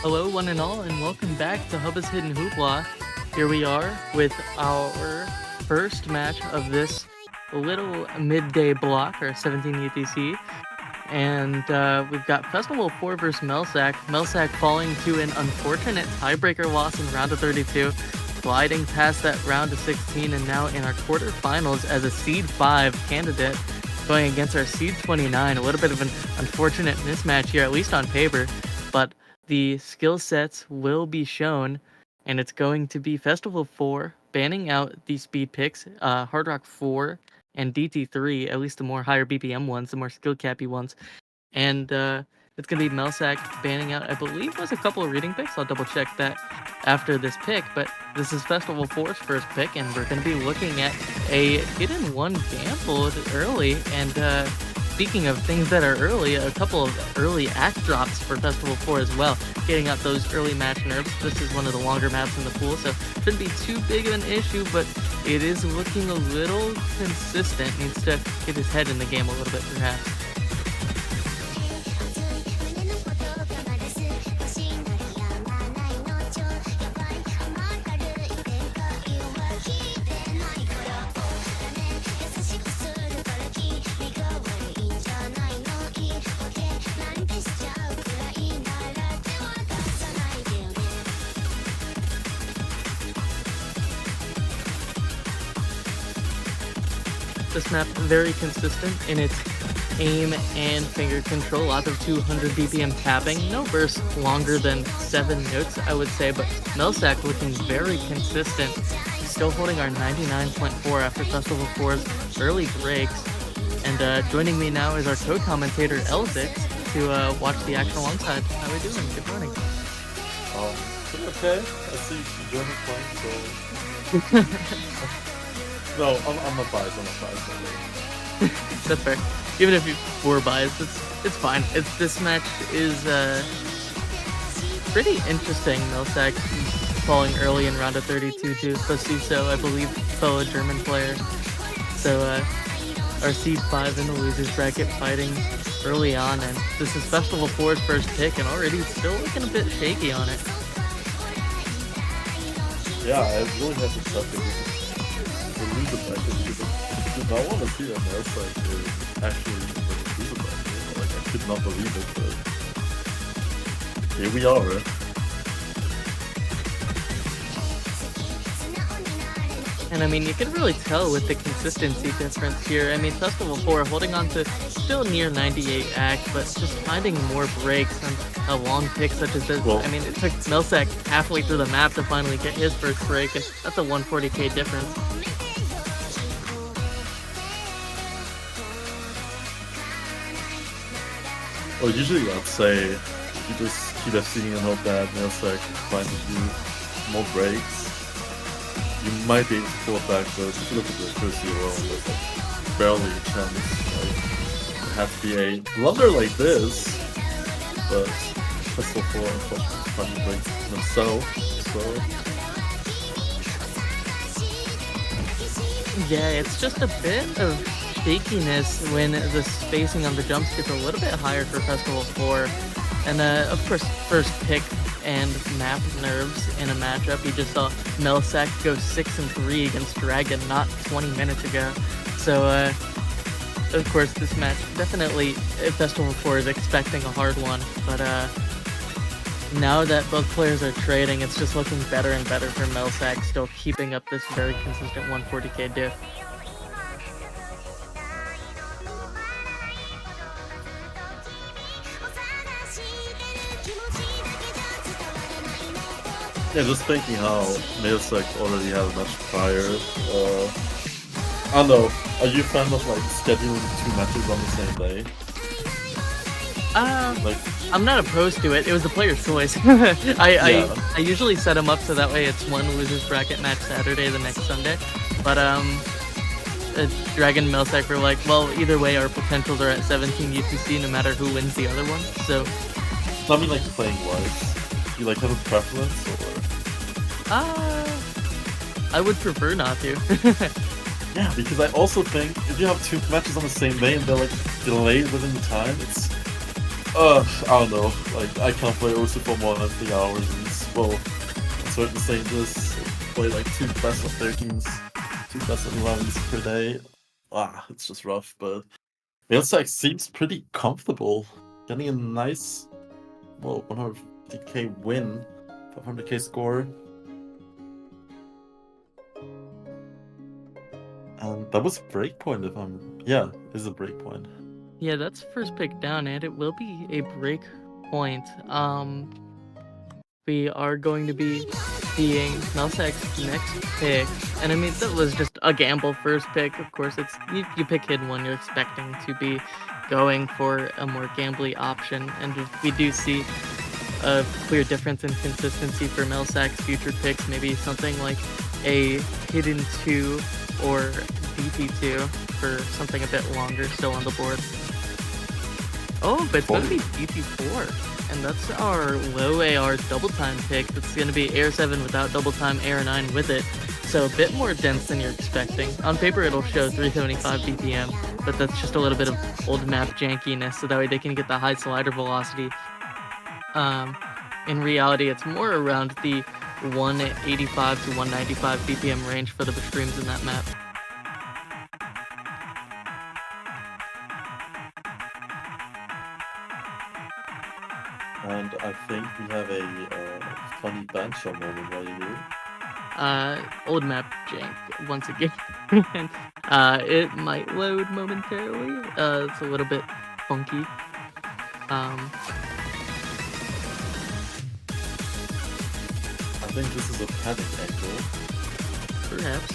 Hello one and all, and welcome back to Hubba's Hidden Hooplah. Here we are with our first match of this little midday block, or 17 UTC. And we've got FestivalFour versus Mehlsack. Mehlsack falling to an unfortunate tiebreaker loss in round of 32, gliding past that round of 16, and now in our quarterfinals as a Seed 5 candidate, going against our Seed 29. A little bit of an unfortunate mismatch here, at least on paper, but the skill sets will be shown, and it's going to be FestivalFour banning out the speed picks, Hard Rock 4 and DT3, at least the more higher BPM ones, the more skill cappy ones. And it's going to be Mehlsack banning out, I believe, was a couple of reading picks. I'll double check that after this pick, but this is FestivalFour's first pick, and we're going to be looking at a hit-and-one gamble early. And speaking of things that are early, a couple of early act drops for FestivalFour as well, getting out those early match nerfs. This is one of the longer maps in the pool, so shouldn't be too big of an issue, but it is looking a little consistent. Needs to get his head in the game a little bit, perhaps. This map very consistent in its aim and finger control. Lots of 200 BPM tapping. No burst longer than 7 notes, I would say, but Mehlsack looking very consistent. Still holding our 99.4 after Festival 4's early breaks. And joining me now is our co-commentator Elzix to watch the action alongside. How are we doing? Good morning. Pretty okay. I see you join the playing, so... No, I'm not biased. That's fair. Even if you were biased, it's fine. This match is pretty interesting. Mehlsack falling early in round of 32 to Fasuso, I believe, fellow German player. So our seed 5 in the losers bracket fighting early on, and this is FestivalFour's first pick, and already it's still looking a bit shaky on it. Yeah, I really have to check it. The loser bracket, because I want to see that Mehlsack is actually in the loser bracket. Like, I could not believe it, but here we are. And I mean, you can really tell with the consistency difference here. I mean, FestivalFour holding on to still near 98 act, but just finding more breaks on a long pick such as this. Well, I mean, it took Mehlsack halfway through the map to finally get his first break, and that's a 140k difference. well, usually I'd say you just keep FCing and hope that Mehlsack finds a few more breaks. You might be able to pull it back, but if you look at the accuracy alone, there's like barely a chance. Like, it has to be a blunder like this, but FestivalFour unfortunately finally breaks themselves, so... Yeah, it's just a bit of shakiness when the spacing on the jumps gets a little bit higher for FestivalFour. And of course, first pick and map nerves in a matchup. You just saw Mehlsack go 6-3 against Dragon not 20 minutes ago. So, of course, this match definitely FestivalFour is expecting a hard one. But now that both players are trading, it's just looking better and better for Mehlsack, still keeping up this very consistent 140k diff. Yeah, just thinking how Mehlsack already had a match prior. I don't know, are you a fan of like scheduling 2 matches on the same day? I'm not opposed to it. It was the player's choice. I usually set them up so that way it's one losers bracket match Saturday, the next Sunday. But Dragon and Mehlsack were like, well, either way, our potentials are at 17 UTC no matter who wins the other one. So I mean, like playing wise, do you like have a preference or? I would prefer not to. Yeah, because I also think if you have 2 matches on the same day and they're like delayed within the time, it's I don't know. Like I can't play OSU for more than 3 hours. And, well, on certain stages, play like 2 best of 13s, 2 best of 11s per day. It's just rough. But Mehlsack seems pretty comfortable, getting a nice, well, 150k win, 500k score. And that was a breakpoint if I'm... Yeah, it is a breakpoint. Yeah, that's first pick down, and it will be a break point. We are going to be seeing Mehlsack's next pick, and I mean, that was just a gamble first pick. Of course, it's you pick hidden one, you're expecting to be going for a more gambly option, and we do see a clear difference in consistency for Mehlsack's future picks, maybe something like a hidden 2 or DP2 for something a bit longer still on the board. Oh, but it's going to be DP4, and that's our low AR double time pick. That's going to be Air 7 without double time, Air 9 with it. So a bit more dense than you're expecting. On paper, it'll show 375 BPM, but that's just a little bit of old map jankiness, so that way they can get the high slider velocity. In reality, it's more around the 185 to 195 BPM range for the streams in that map. And I think we have a funny bancho moment right here. Old map jank once again. It might load momentarily. It's a little bit funky. I think this is a panic angle. Perhaps.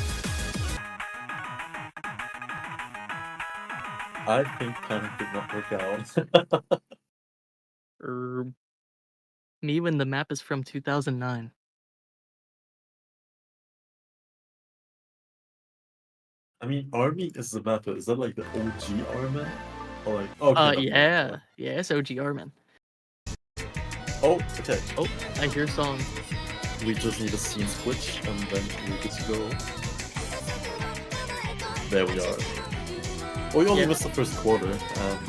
I think panic did not work out. Me when the map is from 2009. I mean, Army is the map, but is that like the OG Army? Or like, oh, okay, never mind. Yeah, it's OG Armin. Oh, okay. Oh, I hear song. We just need a scene switch, and then we're good to go. There we are. Oh, we only missed the first quarter, and...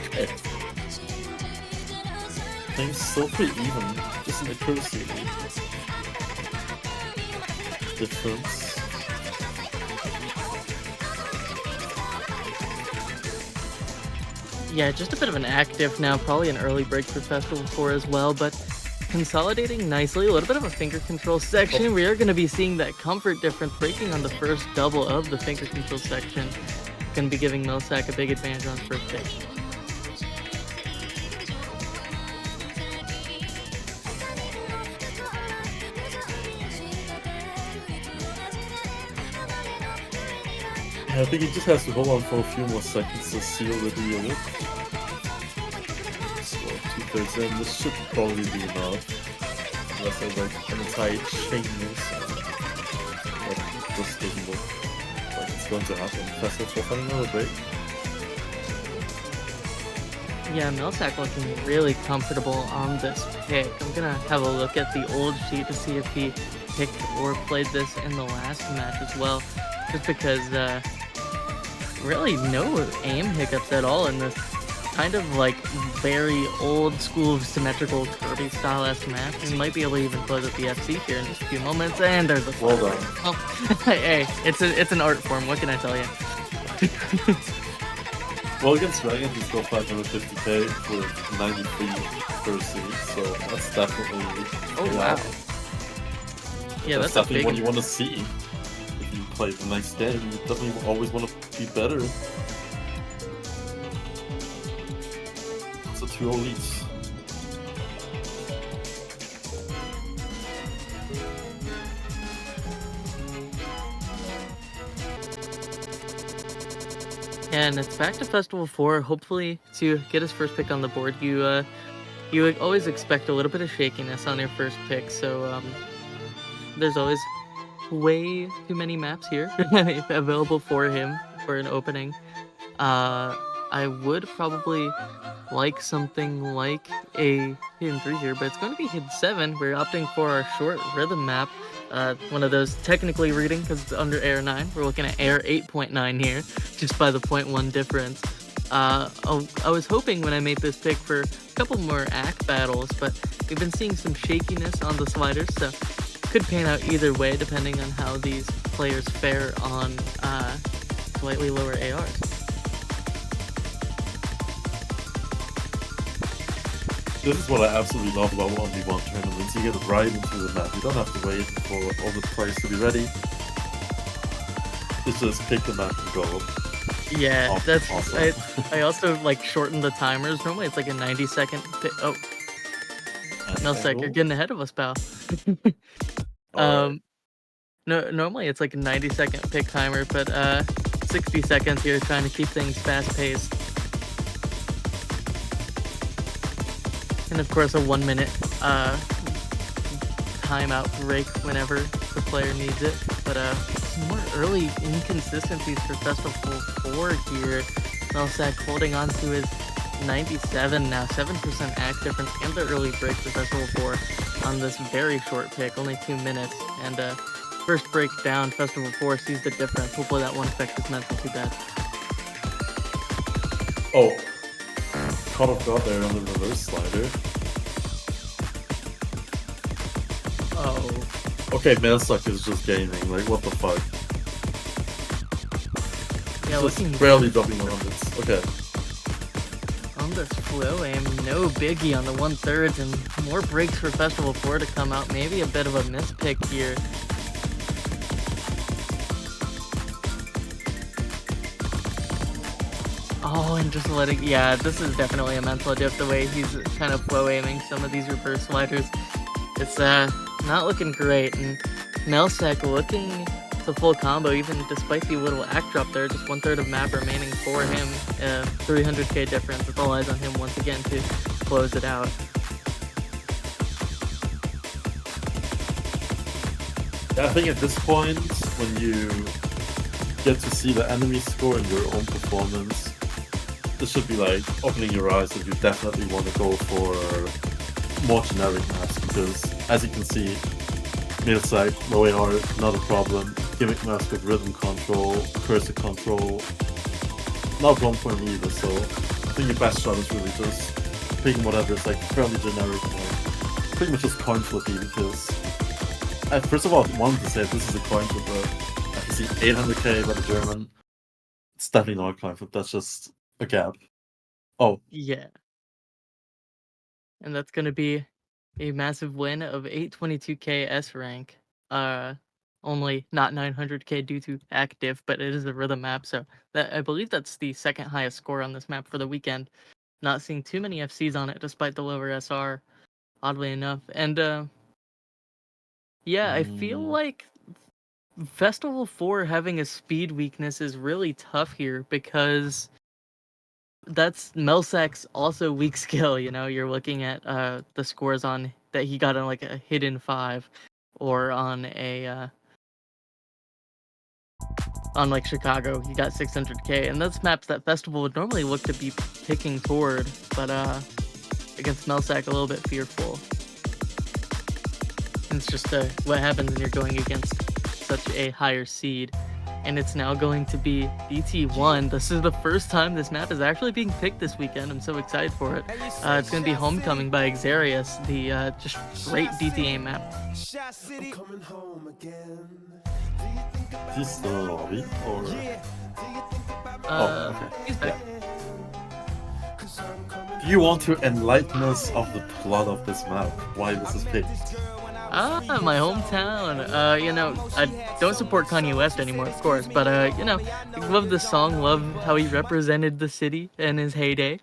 Okay. Things still pretty even, just in the accuracy difference. Yeah, just a bit of an active now, probably an early break for FestivalFour as well, but consolidating nicely, a little bit of a finger control section. We are going to be seeing that comfort difference breaking on the first double of the finger control section. Going to be giving Mehlsack a big advantage on his first pick. I think he just has to hold on for a few more seconds to seal the deal. So 2/3 in, this should probably be enough. Unless there's like an entire chain but this doesn't look like it's going to happen. FestivalFour finding another break. Yeah, Mehlsack looking really comfortable on this pick. I'm gonna have a look at the old sheet to see if he picked or played this in the last match as well. Just because really no aim hiccups at all in this kind of like very old school symmetrical Kirby style-esque match. We might be able to even close up the FC here in just a few moments, and there's a well done. Oh, hey, it's an art form, what can I tell you? Well, against Dragon, he's got 550k with 93 accuracy, so that's definitely... Oh, wow. Yeah, that's definitely what you want to big... see. If you play the nice game, you definitely always want to be better. So 2 elites. And it's back to FestivalFour, hopefully to get his first pick on the board. You always expect a little bit of shakiness on your first pick, so there's always way too many maps here available for him for an opening. I would probably like something like a Hidden 3 here, but it's going to be Hidden 7. We're opting for our short rhythm map. One of those technically reading because it's under Air 9. We're looking at Air 8.9 here, just by the 0.1 difference. I was hoping when I made this pick for a couple more ACK battles, but we've been seeing some shakiness on the sliders, so could pan out either way depending on how these players fare on slightly lower ARs. This is what I absolutely love about 1v1 tournaments. You get right into the map. You don't have to wait for all the players to be ready. It's just pick the map and go. Yeah, that's awesome. I also like shorten the timers. Normally it's like a 90-second pick. Oh, Mehlsack, you're getting ahead of us, pal. Right. No, normally it's like a 90-second pick timer, but 60 seconds here, trying to keep things fast-paced. And of course a 1 minute timeout break whenever the player needs it. But some more early inconsistencies for FestivalFour here. Mehlsack holding on to his 97 now, 7% ACK difference, and the early break for FestivalFour on this very short pick, only 2 minutes. And first break down, FestivalFour sees the difference. Hopefully that won't affect his mental too bad. Oh. Caught off guard there on the reverse slider. Oh. Okay, Mehlsack is just gaming, like what the fuck? Yeah, just barely dropping 100s. Okay. On this flow aim. No biggie on the 1/3, and more breaks for FestivalFour to come out. Maybe a bit of a mispick here. Oh, and just letting, yeah, this is definitely a mental diff, the way he's kind of flow aiming some of these reverse sliders. It's not looking great, and Mehlsack looking to full combo, even despite the little act drop there. Just 1/3 of map remaining for him. 300k difference. It's all eyes on him once again to close it out. Yeah, I think at this point, when you get to see the enemy score in your own performance, this should be like opening your eyes that you definitely want to go for more generic maps, because as you can see, Mehlsack, low AR, not a problem. Gimmick maps with rhythm control, cursor control, not a problem for him either, so I think your best shot is really just picking whatever is like fairly generic, like pretty much just coin flippy, because I first of all wanted to say this is a coin flip, but I can see 800k by the German. It's definitely not a coin flip, that's just a gap. Oh. Yeah. And that's going to be a massive win of 822k S rank. Only not 900k due to active, but it is a rhythm map, so that, I believe that's the second highest score on this map for the weekend. Not seeing too many FCs on it despite the lower SR, oddly enough. And yeah, I feel like FestivalFour having a speed weakness is really tough here, because that's Mehlsack's also weak skill. You know, you're looking at the scores on that he got on like a hidden 5, or on a on like Chicago, he got 600k, and that's maps that Festival would normally look to be picking toward, but against Mehlsack a little bit fearful. And it's just what happens when you're going against such a higher seed. And it's now going to be DT1. This is the first time this map is actually being picked this weekend. I'm so excited for it. It's going to be Homecoming by Xarius, the just great DTA map. Is he still in the lobby, or? Oh, okay. He's back. Do you want to enlighten us of the plot of this map? Why this is picked? My hometown. You know, I don't support Kanye West anymore, of course, but you know, love the song, love how he represented the city in his heyday.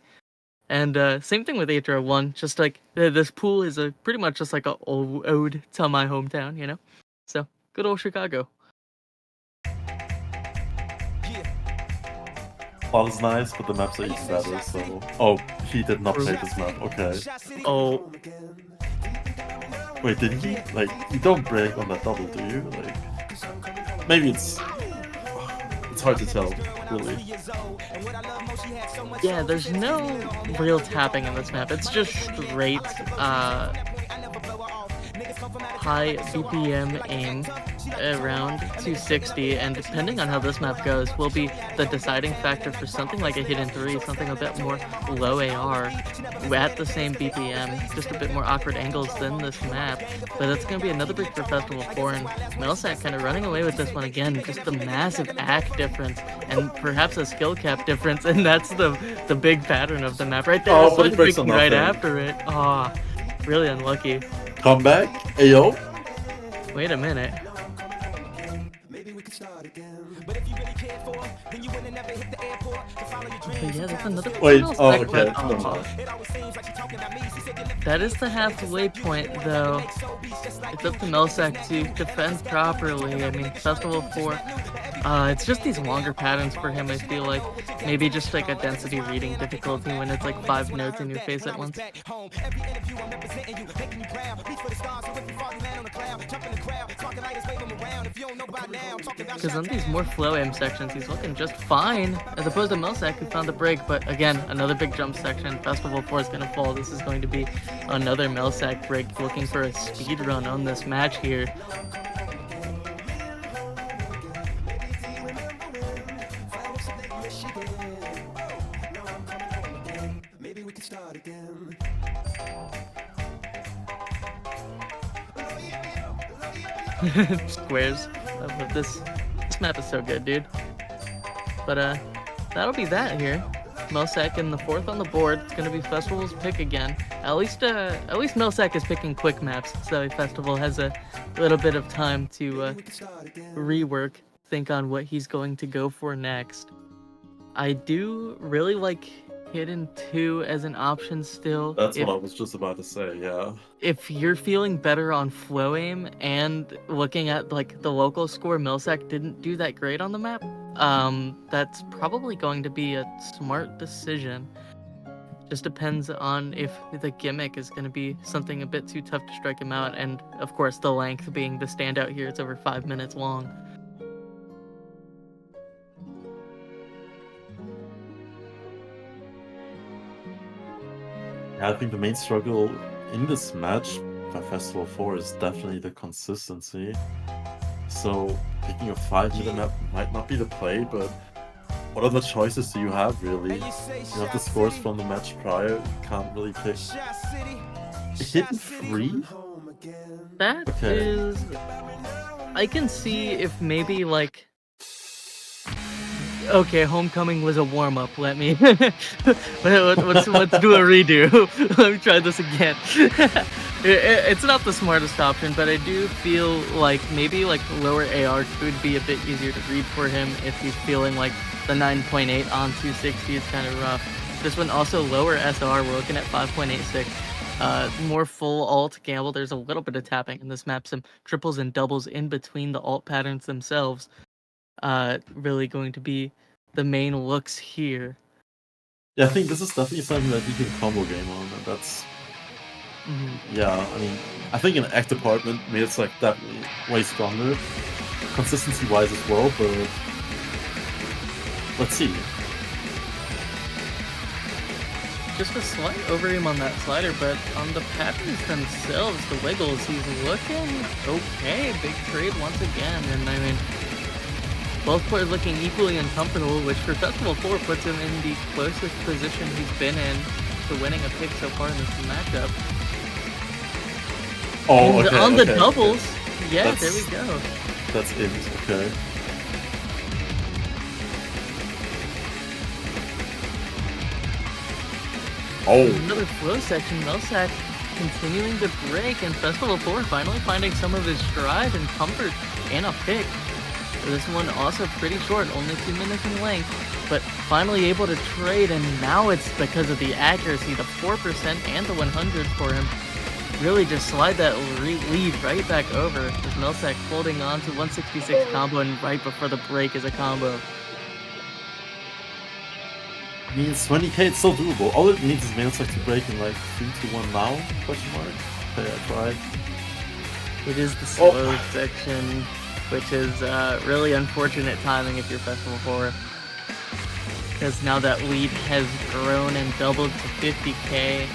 And same thing with H1. Just like this pool is pretty much just like a ode to my hometown, you know. So good old Chicago. Plot is nice, but the maps are even better. So, oh, he did not play this map. Okay. Oh. Wait, did he? Like, you don't break on that double, do you? Like, maybe it's hard to tell, really. Yeah, there's no real tapping in this map. It's just straight high BPM aim around 260, and depending on how this map goes will be the deciding factor for something like a hidden 3, something a bit more low AR at the same BPM, just a bit more awkward angles than this map. But that's going to be another break for FestivalFour, and Mehlsack kind of running away with this one again. Just the massive act difference and perhaps a skill cap difference, and that's the big pattern of the map right there. Oh, but he breaks on right nothing. after it. Ah, really unlucky. Comeback? Ayo? Wait a minute. Okay, yeah, that's another. Wait, oh, okay. That is the halfway point, though. It's up to Mehlsack to defend properly. I mean, FestivalFour, it's just these longer patterns for him, I feel like. Maybe just like a density reading difficulty when it's like 5 nodes in your face at once. Because on these more flow aim sections, he's looking just fine, as opposed to Mehlsack, who found the break. But again, another big jump section. FestivalFour is going to fall. This is going to be another Mehlsack break, looking for a speed run on this match here. Squares. This map is so good, dude. But that'll be that here. Mehlsack in the 4th on the board. It's gonna be Festival's pick again. At least Mehlsack is picking quick maps, so Festival has a little bit of time to rework, think on what he's going to go for next. I do really like Hidden 2 as an option still. That's what I was just about to say, yeah. If you're feeling better on flow aim and looking at like the local score, Mehlsack didn't do that great on the map. That's probably going to be a smart decision. Just depends on if the gimmick is going to be something a bit too tough to strike him out, and of course the length being the standout here. It's over 5 minutes long. Yeah, I think the main struggle in this match by Festival4 is definitely the consistency. So picking a 5-minute map might not be the play, but what other choices do you have, really? You have the scores from the match prior, you can't really pick. Hidden 3? That is... I can see if maybe, like... Okay, Homecoming was a warm-up, let me... let's do a redo. Let me try this again. It's not the smartest option, but I do feel like maybe like lower AR could be a bit easier to read for him if he's feeling like the 9.8 on 260 is kind of rough. This one also lower SR, we're looking at 5.86. More full alt gamble. There's a little bit of tapping in this map, some triples and doubles in between the alt patterns themselves. Really going to be the main looks here. Yeah, I think this is definitely something that you can combo game on, and that's... Yeah, I mean, I think in Act department, it's like definitely way stronger, consistency-wise as well, but... Let's see. Just a slight over-aim on that slider, but on the patterns themselves, the wiggles, he's looking okay. Big trade once again, and I mean, both players looking equally uncomfortable, which for Festival4 puts him in the closest position he's been in to winning a pick so far in this matchup. Oh, and on the doubles, yeah, there we go. That's it, okay. Oh. Another flow section, Mehlsack continuing to break, and Festival4 finally finding some of his stride and comfort in a pick. This one also pretty short, only 2 minutes in length, but finally able to trade, and now it's because of the accuracy, the 4% and the 100 for him. Really just slide that lead right back over, with Mehlsack holding on to 166 combo, and right before the break is a combo. I mean, it's 20k, it's still doable. All it needs is Mehlsack to break in like 3 to 1 now, question mark. Okay, I tried. It is the slow section, which is really unfortunate timing if you're Festival4. Because now that lead has grown and doubled to 50k,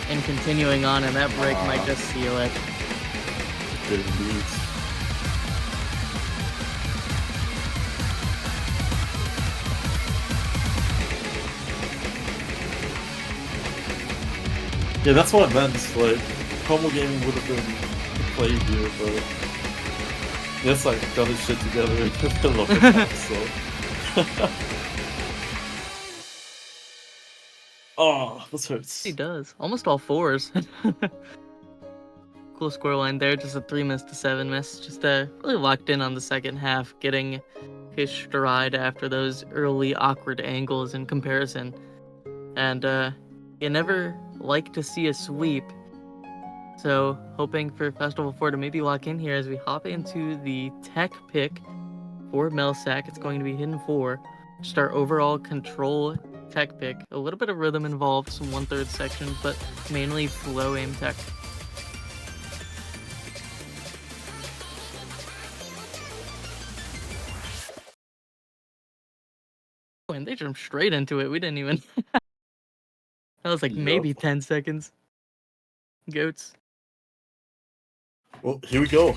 and continuing on, and that break might just seal it. Good indeed. Yeah, that's what I meant. Like, combo gaming would have been the play here, but yes, like got his shit together in the middle of the map, so. Oh, this hurts. He does. Almost all 4s. Cool scoreline there. Just a 3 miss to 7 miss. Just really locked in on the second half, getting his stride after those early awkward angles in comparison. And you never like to see a sweep. So hoping for Festival4 to maybe lock in here as we hop into the tech pick for Mehlsack. It's going to be Hidden 4. Just our overall control tech pick. A little bit of rhythm involved, some 1/3 section, but mainly flow aim tech. And they jumped straight into it. We didn't even... That was like maybe 10 seconds. Goats. Well, here we go.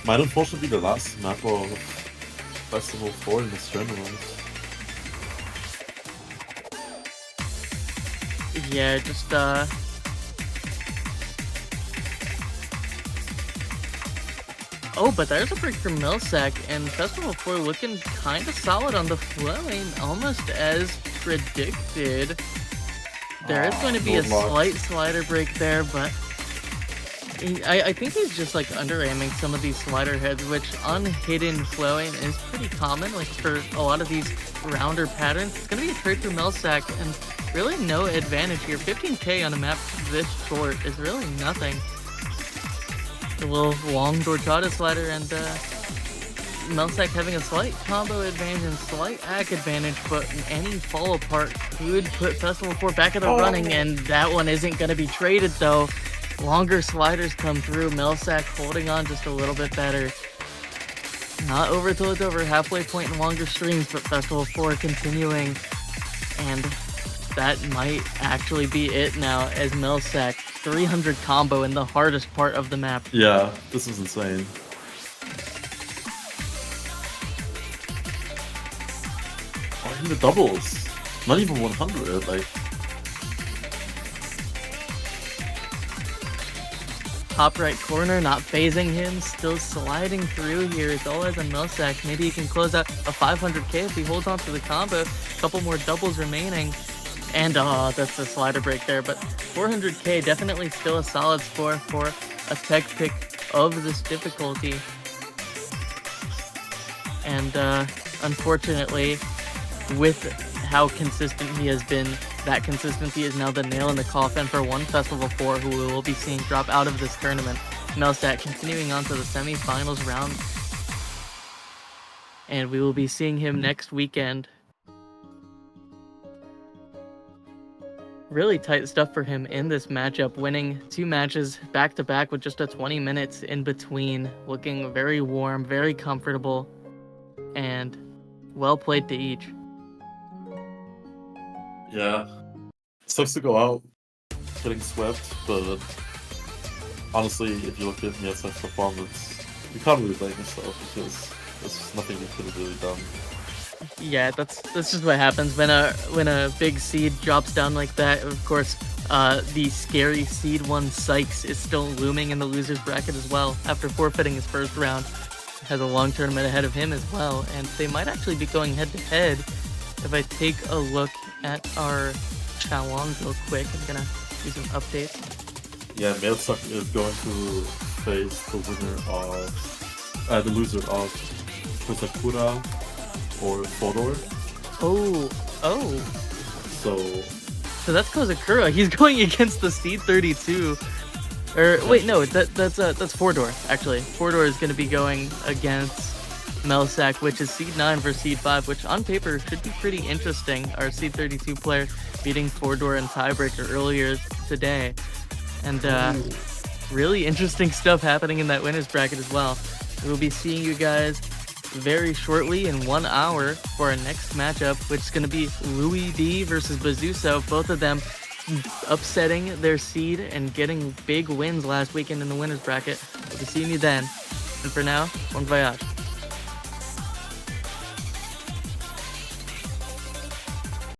Might unfortunately be the last map of Festival4 in this tournament. Yeah, just Oh, but there's a break from Millsack, and FestivalFour looking kind of solid on the flow lane, almost as predicted. There is going to be a slight slider break there, but I think he's just like under-aiming some of these slider heads, which on hidden flowing is pretty common. Like for a lot of these rounder patterns, it's going to be a trade through Millsack, and really no advantage here. 15k on a map this short is really nothing. A little long Dorchata slider, and Mellsack having a slight combo advantage and slight hack advantage, but any fall apart could put FestivalFour back in the running, and that one isn't going to be traded though. Longer sliders come through, Mellsack holding on just a little bit better. Not over till it's over, halfway point in longer streams, but FestivalFour continuing, and that might actually be it now, as Mellsack 300 combo in the hardest part of the map. Yeah, this is insane. Oh, even the doubles. Not even 100, like. Top right corner, not phasing him, still sliding through here. It's all eyes on Mellsack. Maybe he can close out a 500k if he holds on to the combo. A couple more doubles remaining. And that's a slider break there, but 400k, definitely still a solid score for a tech pick of this difficulty. And unfortunately, with how consistent he has been, that consistency is now the nail in the coffin for one FestivalFour, who we will be seeing drop out of this tournament. Mellsack continuing on to the semifinals round, and we will be seeing him next weekend. Really tight stuff for him in this matchup, winning 2 matches back-to-back with just a 20 minutes in between, looking very warm, very comfortable, and well played to each. Yeah, it sucks to go out getting swept, but honestly, if you look at MehlsackX performance, you can't really blame yourself because there's nothing you could have really done. Yeah, that's just what happens when a big seed drops down like that. Of course, the scary seed 1 Sykes is still looming in the losers bracket as well after forfeiting his first round. Has a long tournament ahead of him as well, and they might actually be going head to head. If I take a look at our challenge real quick, I'm gonna do some updates. Yeah, MehlsackX is going to face the winner of the loser of Kozakura or Fodor. Oh. So that's Kozakura. He's going against the seed 32. Or wait, no, that's Fodor actually. Fodor is going to be going against Mellsack, which is seed 9 versus seed 5, which on paper should be pretty interesting. Our seed 32 player beating Fodor in tiebreaker earlier today, and really interesting stuff happening in that winners bracket as well. We'll be seeing you guys very shortly in 1 hour for our next matchup, which is going to be Louis D versus Bazuso. Both of them upsetting their seed and getting big wins last weekend in the winners bracket. We'll be seeing you then. And for now, bon voyage.